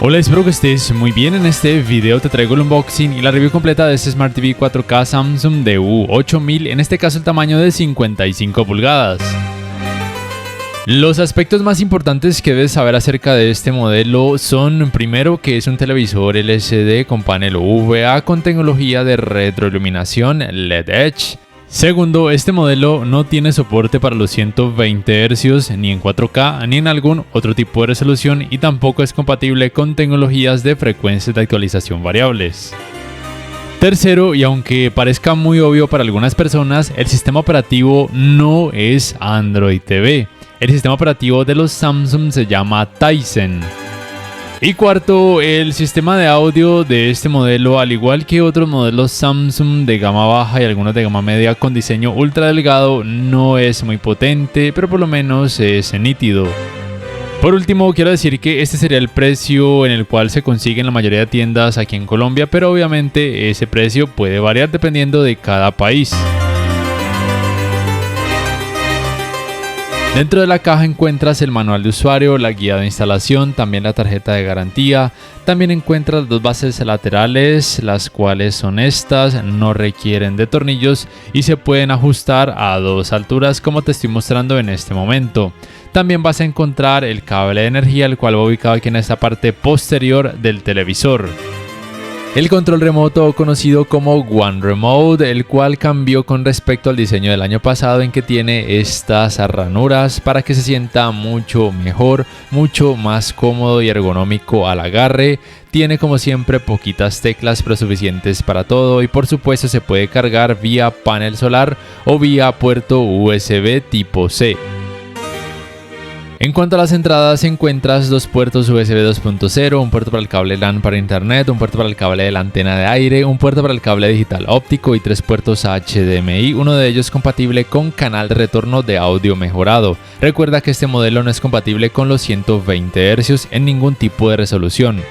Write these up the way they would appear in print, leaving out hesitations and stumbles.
Hola, espero que estés muy bien. En este video te traigo el unboxing y la review completa de este Smart TV 4K Samsung DU8000, en este caso el tamaño de 55 pulgadas. Los aspectos más importantes que debes saber acerca de este modelo son, primero, que es un televisor LCD con panel UVA con tecnología de retroiluminación LED Edge. Segundo, este modelo no tiene soporte para los 120 Hz ni en 4K ni en algún otro tipo de resolución, y tampoco es compatible con tecnologías de frecuencias de actualización variables. Tercero, y aunque parezca muy obvio para algunas personas, el sistema operativo no es Android TV. El sistema operativo de los Samsung se llama Tizen. Y cuarto, el sistema de audio de este modelo, al igual que otros modelos Samsung de gama baja y algunos de gama media con diseño ultra delgado, no es muy potente, pero por lo menos es nítido. Por último, quiero decir que este sería el precio en el cual se consigue en la mayoría de tiendas aquí en Colombia, pero obviamente ese precio puede variar dependiendo de cada país. Dentro de la caja encuentras el manual de usuario, la guía de instalación, también la tarjeta de garantía. También encuentras dos bases laterales, las cuales son estas, no requieren de tornillos y se pueden ajustar a dos alturas, como te estoy mostrando en este momento. También vas a encontrar el cable de energía, el cual va ubicado aquí en esta parte posterior del televisor. El control remoto, conocido como One Remote, el cual cambió con respecto al diseño del año pasado, en que tiene estas ranuras para que se sienta mucho mejor, mucho más cómodo y ergonómico al agarre. Tiene, como siempre, poquitas teclas pero suficientes para todo, y por supuesto se puede cargar vía panel solar o vía puerto USB tipo C. En cuanto a las entradas, encuentras dos puertos USB 2.0, un puerto para el cable LAN para internet, un puerto para el cable de la antena de aire, un puerto para el cable digital óptico y tres puertos HDMI, uno de ellos compatible con canal de retorno de audio mejorado. Recuerda que este modelo no es compatible con los 120 Hz en ningún tipo de resolución.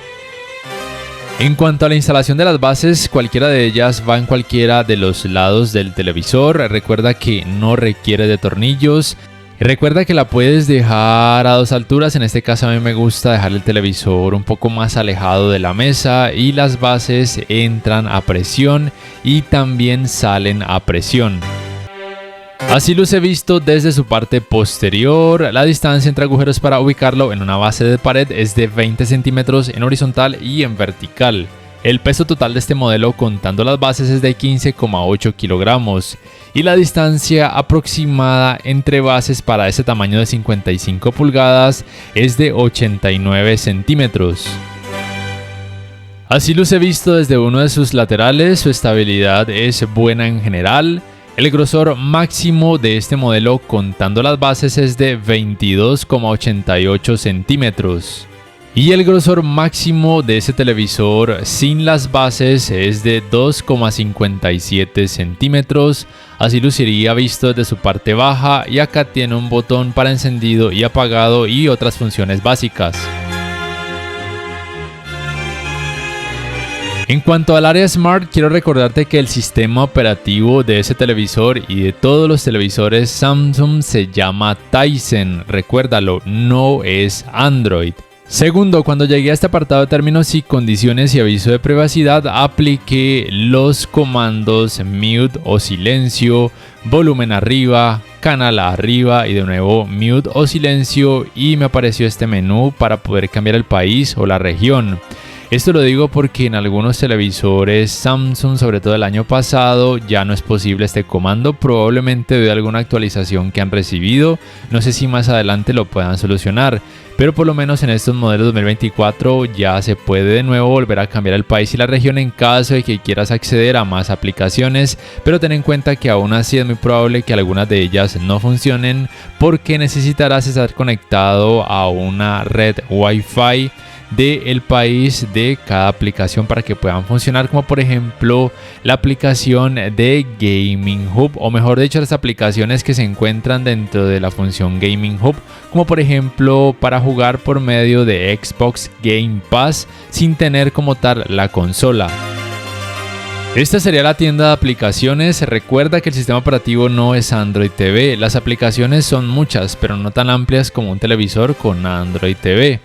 En cuanto a la instalación de las bases, cualquiera de ellas va en cualquiera de los lados del televisor. Recuerda que no requiere de tornillos. Recuerda que la puedes dejar a dos alturas. En este caso a mí me gusta dejar el televisor un poco más alejado de la mesa, y las bases entran a presión y también salen a presión. Así los he visto desde su parte posterior. La distancia entre agujeros para ubicarlo en una base de pared es de 20 centímetros en horizontal y en vertical. El peso total de este modelo, contando las bases, es de 15,8 kilogramos, y la distancia aproximada entre bases para ese tamaño de 55 pulgadas es de 89 centímetros. Así los he visto desde uno de sus laterales. Su estabilidad es buena en general. El grosor máximo de este modelo, contando las bases, es de 22,88 centímetros. Y el grosor máximo de ese televisor sin las bases es de 2,57 centímetros. Así luciría visto desde su parte baja, y acá tiene un botón para encendido y apagado y otras funciones básicas. En cuanto al área Smart, quiero recordarte que el sistema operativo de ese televisor y de todos los televisores Samsung se llama Tizen. Recuérdalo, no es Android. Segundo, cuando llegué a este apartado de términos y condiciones y aviso de privacidad, apliqué los comandos mute o silencio, volumen arriba, canal arriba y de nuevo mute o silencio, y me apareció este menú para poder cambiar el país o la región. Esto lo digo porque en algunos televisores Samsung, sobre todo el año pasado, ya no es posible este comando, probablemente debido a alguna actualización que han recibido. No sé si más adelante lo puedan solucionar, pero por lo menos en estos modelos 2024 ya se puede de nuevo volver a cambiar el país y la región en caso de que quieras acceder a más aplicaciones, pero ten en cuenta que aún así es muy probable que algunas de ellas no funcionen, porque necesitarás estar conectado a una red Wi-Fi del país de cada aplicación para que puedan funcionar, como por ejemplo la aplicación de Gaming Hub, o mejor dicho, las aplicaciones que se encuentran dentro de la función Gaming Hub, como por ejemplo para jugar por medio de Xbox Game Pass sin tener como tal la consola. Esta sería la tienda de aplicaciones. Recuerda que el sistema operativo no es Android TV. Las aplicaciones son muchas, pero no tan amplias como un televisor con Android TV.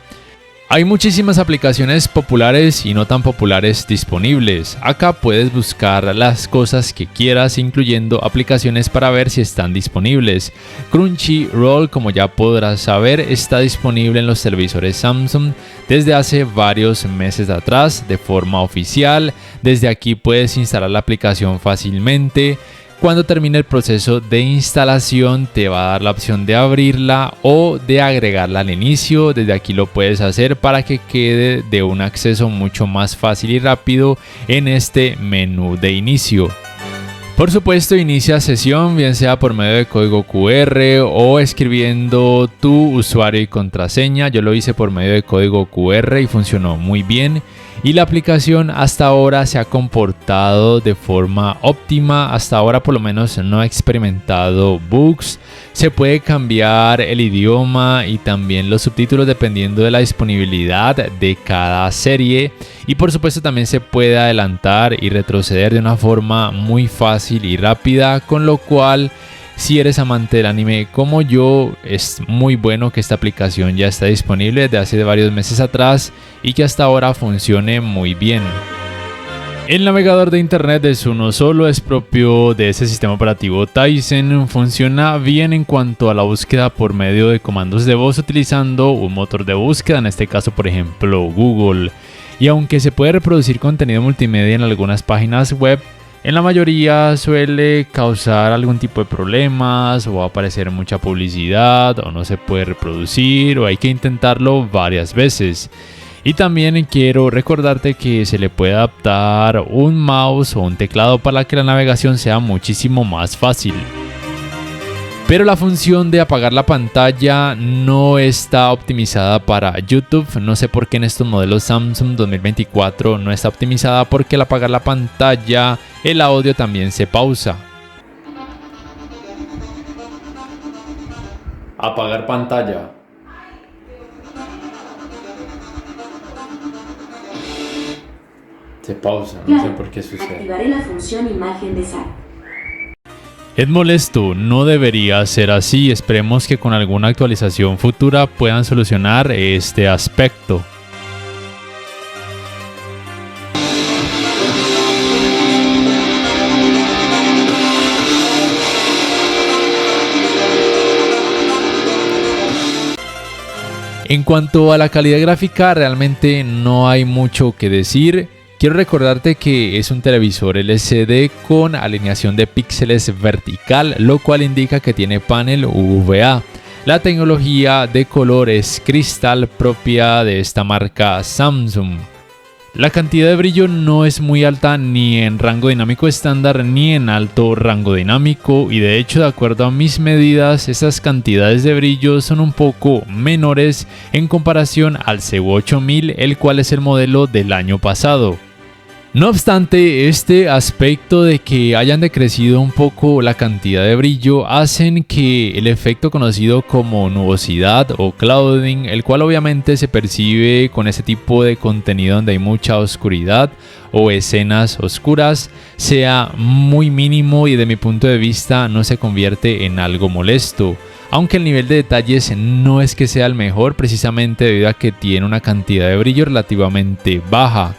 Hay muchísimas aplicaciones populares y no tan populares disponibles. Acá puedes buscar las cosas que quieras, incluyendo aplicaciones para ver si están disponibles. Crunchyroll, como ya podrás saber, está disponible en los televisores Samsung desde hace varios meses atrás de forma oficial. Desde aquí puedes instalar la aplicación fácilmente. Cuando termine el proceso de instalación te va a dar la opción de abrirla o de agregarla al inicio. Desde aquí lo puedes hacer para que quede de un acceso mucho más fácil y rápido en este menú de inicio. Por supuesto, inicia sesión bien sea por medio de código QR o escribiendo tu usuario y contraseña. Yo lo hice por medio de código QR y funcionó muy bien. Y la aplicación hasta ahora se ha comportado de forma óptima. Hasta ahora por lo menos no ha experimentado bugs. Se puede cambiar el idioma y también los subtítulos dependiendo de la disponibilidad de cada serie. Y por supuesto también se puede adelantar y retroceder de una forma muy fácil y rápida, con lo cual si eres amante del anime como yo, es muy bueno que esta aplicación ya está disponible desde hace varios meses atrás y que hasta ahora funcione muy bien. El navegador de internet es uno solo, es propio de ese sistema operativo Tizen, funciona bien en cuanto a la búsqueda por medio de comandos de voz utilizando un motor de búsqueda, en este caso por ejemplo Google. Y aunque se puede reproducir contenido multimedia en algunas páginas web, en la mayoría suele causar algún tipo de problemas o aparecer mucha publicidad o no se puede reproducir o hay que intentarlo varias veces. Y también quiero recordarte que se le puede adaptar un mouse o un teclado para que la navegación sea muchísimo más fácil. Pero la función de apagar la pantalla no está optimizada para YouTube. No sé por qué en estos modelos Samsung 2024 no está optimizada, porque al apagar la pantalla el audio también se pausa. Apagar pantalla. Se pausa, no sé por qué sucede. Activaré la función imagen de SAT. Es molesto, no debería ser así. Esperemos que con alguna actualización futura puedan solucionar este aspecto. En cuanto a la calidad gráfica, realmente no hay mucho que decir. Quiero recordarte que es un televisor LCD con alineación de píxeles vertical, lo cual indica que tiene panel UVA. La tecnología de color es cristal propia de esta marca Samsung. La cantidad de brillo no es muy alta ni en rango dinámico estándar ni en alto rango dinámico, y de hecho, de acuerdo a mis medidas, esas cantidades de brillo son un poco menores en comparación al CU 8000, el cual es el modelo del año pasado. No obstante, este aspecto de que hayan decrecido un poco la cantidad de brillo hacen que el efecto conocido como nubosidad o clouding, el cual obviamente se percibe con ese tipo de contenido donde hay mucha oscuridad o escenas oscuras, sea muy mínimo y de mi punto de vista no se convierte en algo molesto. Aunque el nivel de detalles no es que sea el mejor, precisamente debido a que tiene una cantidad de brillo relativamente baja.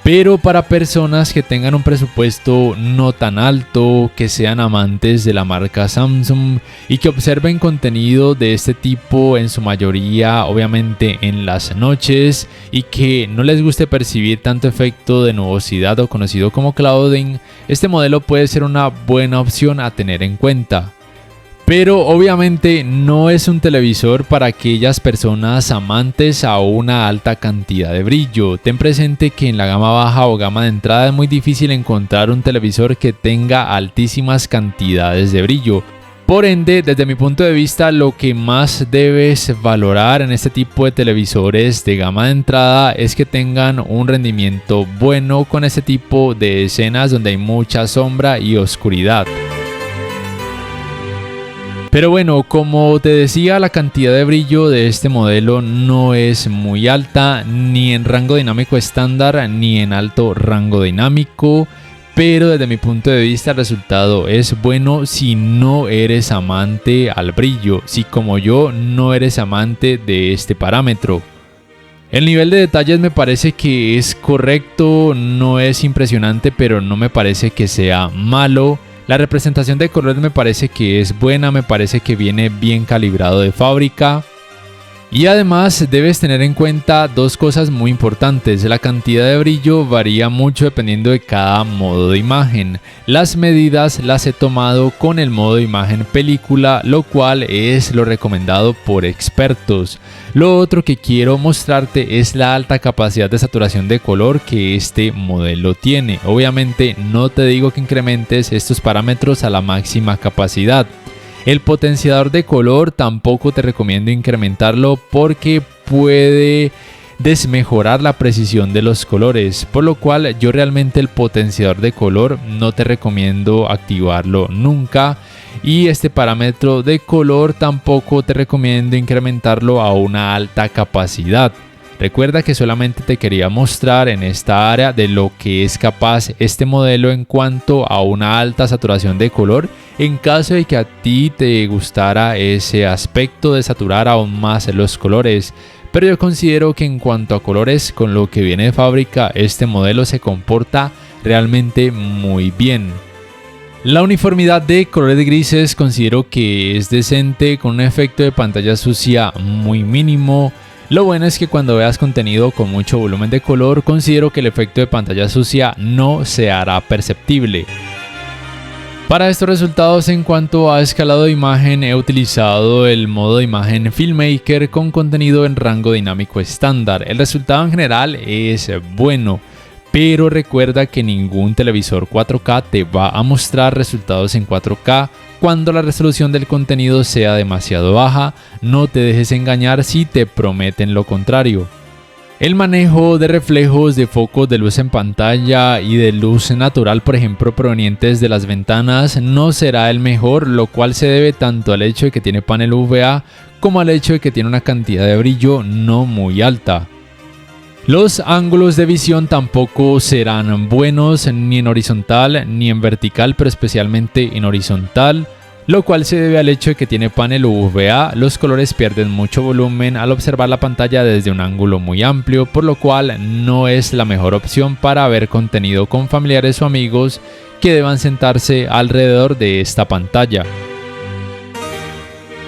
Pero para personas que tengan un presupuesto no tan alto, que sean amantes de la marca Samsung y que observen contenido de este tipo en su mayoría obviamente en las noches y que no les guste percibir tanto efecto de nubosidad o conocido como clouding, este modelo puede ser una buena opción a tener en cuenta. Pero obviamente no es un televisor para aquellas personas amantes a una alta cantidad de brillo. Ten presente que en la gama baja o gama de entrada es muy difícil encontrar un televisor que tenga altísimas cantidades de brillo. Por ende, desde mi punto de vista, lo que más debes valorar en este tipo de televisores de gama de entrada es que tengan un rendimiento bueno con este tipo de escenas donde hay mucha sombra y oscuridad. Pero bueno, como te decía, la cantidad de brillo de este modelo no es muy alta, ni en rango dinámico estándar, ni en alto rango dinámico. Pero desde mi punto de vista el resultado es bueno si no eres amante al brillo, si como yo no eres amante de este parámetro. El nivel de detalles me parece que es correcto, no es impresionante, pero no me parece que sea malo. La representación de colores me parece que es buena, me parece que viene bien calibrado de fábrica. Y además debes tener en cuenta dos cosas muy importantes. La cantidad de brillo varía mucho dependiendo de cada modo de imagen. Las medidas las he tomado con el modo de imagen película, lo cual es lo recomendado por expertos. Lo otro que quiero mostrarte es la alta capacidad de saturación de color que este modelo tiene. Obviamente no te digo que incrementes estos parámetros a la máxima capacidad. El potenciador de color tampoco te recomiendo incrementarlo porque puede desmejorar la precisión de los colores, por lo cual yo realmente el potenciador de color no te recomiendo activarlo nunca, y este parámetro de color tampoco te recomiendo incrementarlo a una alta capacidad. Recuerda que solamente te quería mostrar en esta área de lo que es capaz este modelo en cuanto a una alta saturación de color, en caso de que a ti te gustara ese aspecto de saturar aún más los colores. Pero yo considero que en cuanto a colores, con lo que viene de fábrica, este modelo se comporta realmente muy bien. La uniformidad de colores grises considero que es decente, con un efecto de pantalla sucia muy mínimo. Lo bueno es que cuando veas contenido con mucho volumen de color, considero que el efecto de pantalla sucia no se hará perceptible. Para estos resultados en cuanto a escalado de imagen, he utilizado el modo de imagen Filmmaker con contenido en rango dinámico estándar. El resultado en general es bueno, pero recuerda que ningún televisor 4K te va a mostrar resultados en 4K cuando la resolución del contenido sea demasiado baja. No te dejes engañar si te prometen lo contrario. El manejo de reflejos de focos de luz en pantalla y de luz natural, por ejemplo, provenientes de las ventanas, no será el mejor, lo cual se debe tanto al hecho de que tiene panel VA como al hecho de que tiene una cantidad de brillo no muy alta. Los ángulos de visión tampoco serán buenos ni en horizontal ni en vertical, pero especialmente en horizontal, lo cual se debe al hecho de que tiene panel VA. Los colores pierden mucho volumen al observar la pantalla desde un ángulo muy amplio, por lo cual no es la mejor opción para ver contenido con familiares o amigos que deban sentarse alrededor de esta pantalla.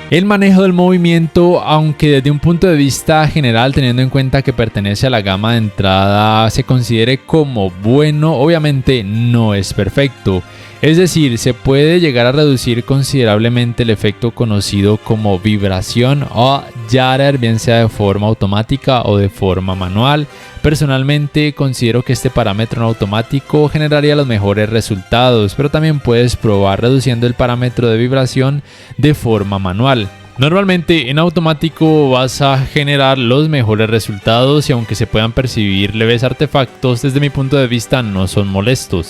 El manejo del movimiento, aunque desde un punto de vista general, teniendo en cuenta que pertenece a la gama de entrada, se considere como bueno, obviamente no es perfecto. Es decir, se puede llegar a reducir considerablemente el efecto conocido como vibración o judder, bien sea de forma automática o de forma manual. Personalmente considero que este parámetro en automático generaría los mejores resultados, pero también puedes probar reduciendo el parámetro de vibración de forma manual. Normalmente en automático vas a generar los mejores resultados y aunque se puedan percibir leves artefactos, desde mi punto de vista no son molestos.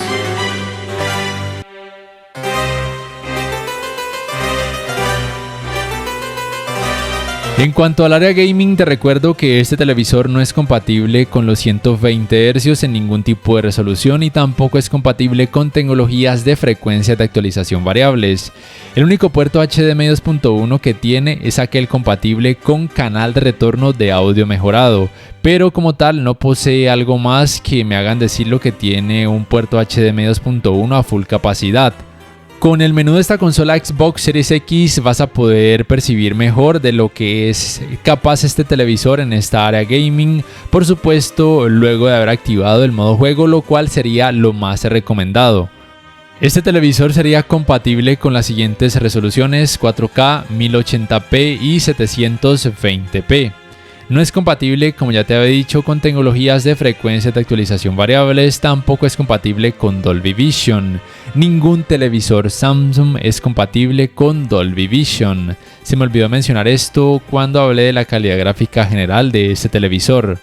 En cuanto al área gaming, te recuerdo que este televisor no es compatible con los 120 Hz en ningún tipo de resolución y tampoco es compatible con tecnologías de frecuencia de actualización variables. El único puerto HDMI 2.1 que tiene es aquel compatible con canal de retorno de audio mejorado, pero como tal no posee algo más que me hagan decir lo que tiene un puerto HDMI 2.1 a full capacidad. Con el menú de esta consola Xbox Series X vas a poder percibir mejor de lo que es capaz este televisor en esta área gaming, por supuesto luego de haber activado el modo juego, lo cual sería lo más recomendado. Este televisor sería compatible con las siguientes resoluciones: 4K, 1080p y 720p. No es compatible, como ya te había dicho, con tecnologías de frecuencia de actualización variables, tampoco es compatible con Dolby Vision. Ningún televisor Samsung es compatible con Dolby Vision. Se me olvidó mencionar esto cuando hablé de la calidad gráfica general de este televisor.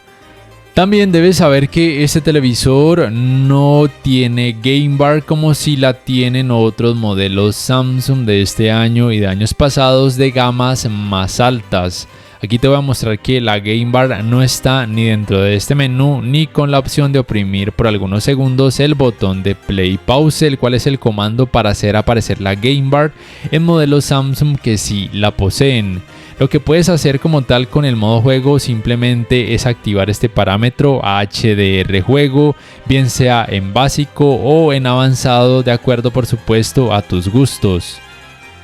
También debes saber que este televisor no tiene Game Bar como si la tienen otros modelos Samsung de este año y de años pasados de gamas más altas. Aquí te voy a mostrar que la Game Bar no está ni dentro de este menú ni con la opción de oprimir por algunos segundos el botón de Play Pause, el cual es el comando para hacer aparecer la Game Bar en modelos Samsung que sí la poseen. Lo que puedes hacer como tal con el modo juego simplemente es activar este parámetro HDR juego, bien sea en básico o en avanzado, de acuerdo por supuesto a tus gustos.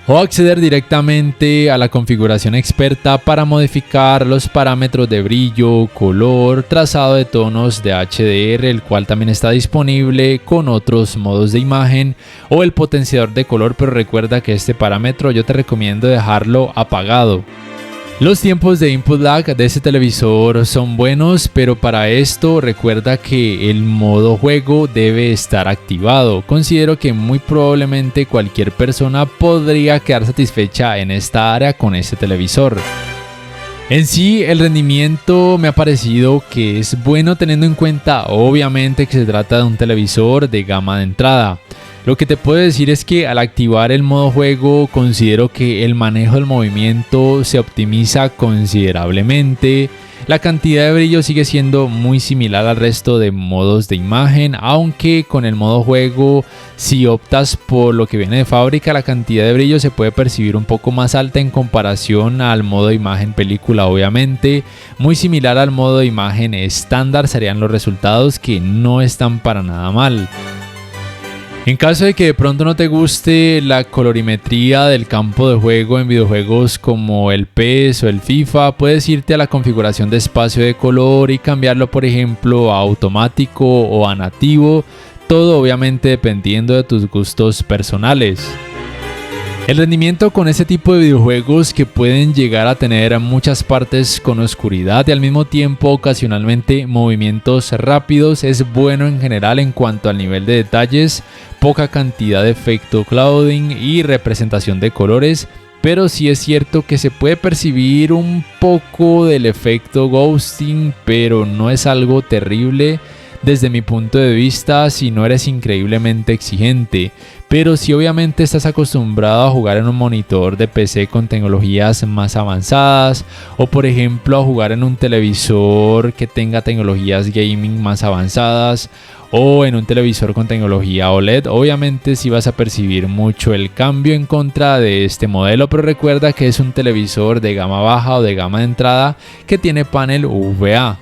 O acceder directamente a la configuración experta para modificar los parámetros de brillo, color, trazado de tonos de HDR, el cual también está disponible con otros modos de imagen, o el potenciador de color, pero recuerda que este parámetro yo te recomiendo dejarlo apagado. Los tiempos de input lag de este televisor son buenos, pero para esto recuerda que el modo juego debe estar activado. Considero que muy probablemente cualquier persona podría quedar satisfecha en esta área con este televisor. En sí, el rendimiento me ha parecido que es bueno, teniendo en cuenta obviamente que se trata de un televisor de gama de entrada. Lo que te puedo decir es que al activar el modo juego considero que el manejo del movimiento se optimiza considerablemente. La cantidad de brillo sigue siendo muy similar al resto de modos de imagen, aunque con el modo juego, si optas por lo que viene de fábrica, la cantidad de brillo se puede percibir un poco más alta en comparación al modo de imagen película, obviamente. Muy similar al modo de imagen estándar serían los resultados, que no están para nada mal. En caso de que de pronto no te guste la colorimetría del campo de juego en videojuegos como el PES o el FIFA, puedes irte a la configuración de espacio de color y cambiarlo, por ejemplo, a automático o a nativo, todo obviamente dependiendo de tus gustos personales. El rendimiento con este tipo de videojuegos, que pueden llegar a tener muchas partes con oscuridad y al mismo tiempo ocasionalmente movimientos rápidos, es bueno en general en cuanto al nivel de detalles, poca cantidad de efecto clouding y representación de colores, pero sí es cierto que se puede percibir un poco del efecto ghosting, pero no es algo terrible desde mi punto de vista si no eres increíblemente exigente. Pero si obviamente estás acostumbrado a jugar en un monitor de PC con tecnologías más avanzadas, o por ejemplo a jugar en un televisor que tenga tecnologías gaming más avanzadas, o en un televisor con tecnología OLED, obviamente sí vas a percibir mucho el cambio en contra de este modelo, pero recuerda que es un televisor de gama baja o de gama de entrada que tiene panel VA.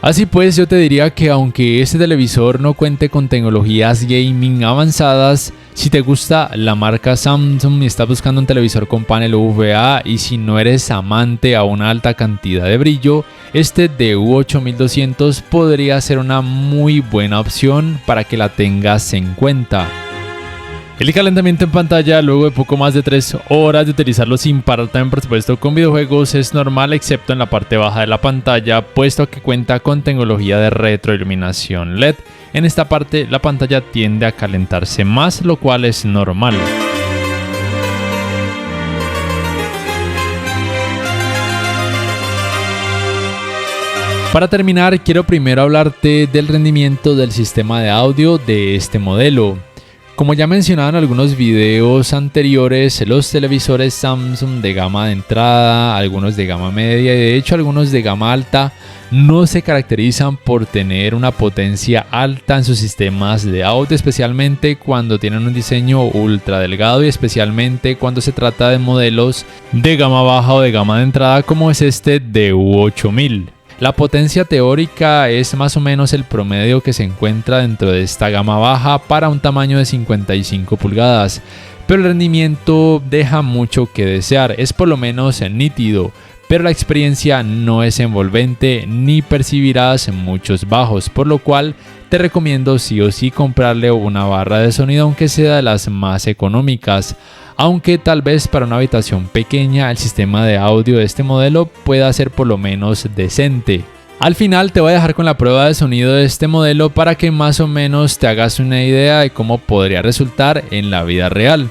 Así pues, yo te diría que aunque este televisor no cuente con tecnologías gaming avanzadas, si te gusta la marca Samsung y estás buscando un televisor con panel VA, y si no eres amante a una alta cantidad de brillo, este DU8200 podría ser una muy buena opción para que la tengas en cuenta. El calentamiento en pantalla luego de poco más de 3 horas de utilizarlo sin parar, también por supuesto con videojuegos, es normal excepto en la parte baja de la pantalla, puesto que cuenta con tecnología de retroiluminación LED. En esta parte la pantalla tiende a calentarse más, lo cual es normal. Para terminar, quiero primero hablarte del rendimiento del sistema de audio de este modelo. Como ya mencionaba en algunos videos anteriores, los televisores Samsung de gama de entrada, algunos de gama media y de hecho algunos de gama alta, no se caracterizan por tener una potencia alta en sus sistemas de audio, especialmente cuando tienen un diseño ultra delgado y especialmente cuando se trata de modelos de gama baja o de gama de entrada como es este DU8000. La potencia teórica es más o menos el promedio que se encuentra dentro de esta gama baja para un tamaño de 55 pulgadas, pero el rendimiento deja mucho que desear, es por lo menos nítido, pero la experiencia no es envolvente ni percibirás muchos bajos, por lo cual te recomiendo sí o sí comprarle una barra de sonido, aunque sea de las más económicas. Aunque tal vez para una habitación pequeña el sistema de audio de este modelo pueda ser por lo menos decente. Al final te voy a dejar con la prueba de sonido de este modelo para que más o menos te hagas una idea de cómo podría resultar en la vida real.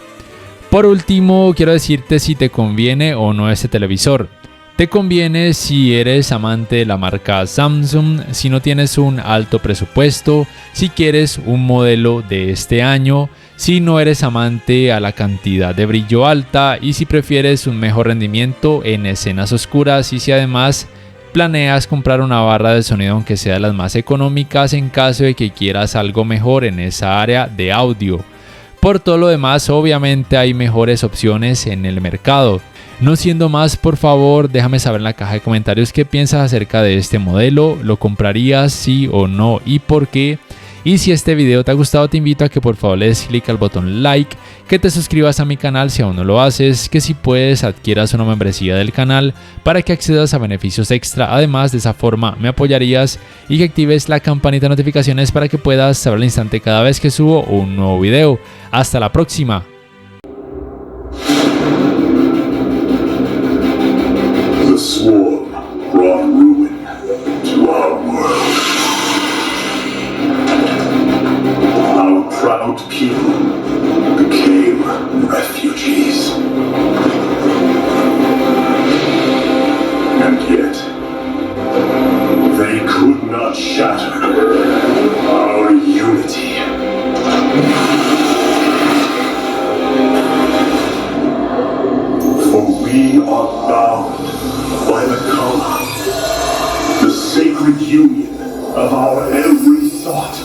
Por último, quiero decirte si te conviene o no este televisor. Te conviene si eres amante de la marca Samsung, si no tienes un alto presupuesto, si quieres un modelo de este año, si no eres amante a la cantidad de brillo alta y si prefieres un mejor rendimiento en escenas oscuras y si además planeas comprar una barra de sonido aunque sea de las más económicas en caso de que quieras algo mejor en esa área de audio. Por todo lo demás, obviamente hay mejores opciones en el mercado. No siendo más, por favor, déjame saber en la caja de comentarios qué piensas acerca de este modelo, lo comprarías, sí o no y por qué. Y si este video te ha gustado, te invito a que por favor le des clic al botón like, que te suscribas a mi canal si aún no lo haces, que si puedes adquieras una membresía del canal para que accedas a beneficios extra. Además, de esa forma me apoyarías, y que actives la campanita de notificaciones para que puedas saber al instante cada vez que subo un nuevo video. Hasta la próxima. The swarm brought ruin to our world. Our proud people became refugees. And yet, they could not shatter our unity. For we are bound by the color, the sacred union of our every thought,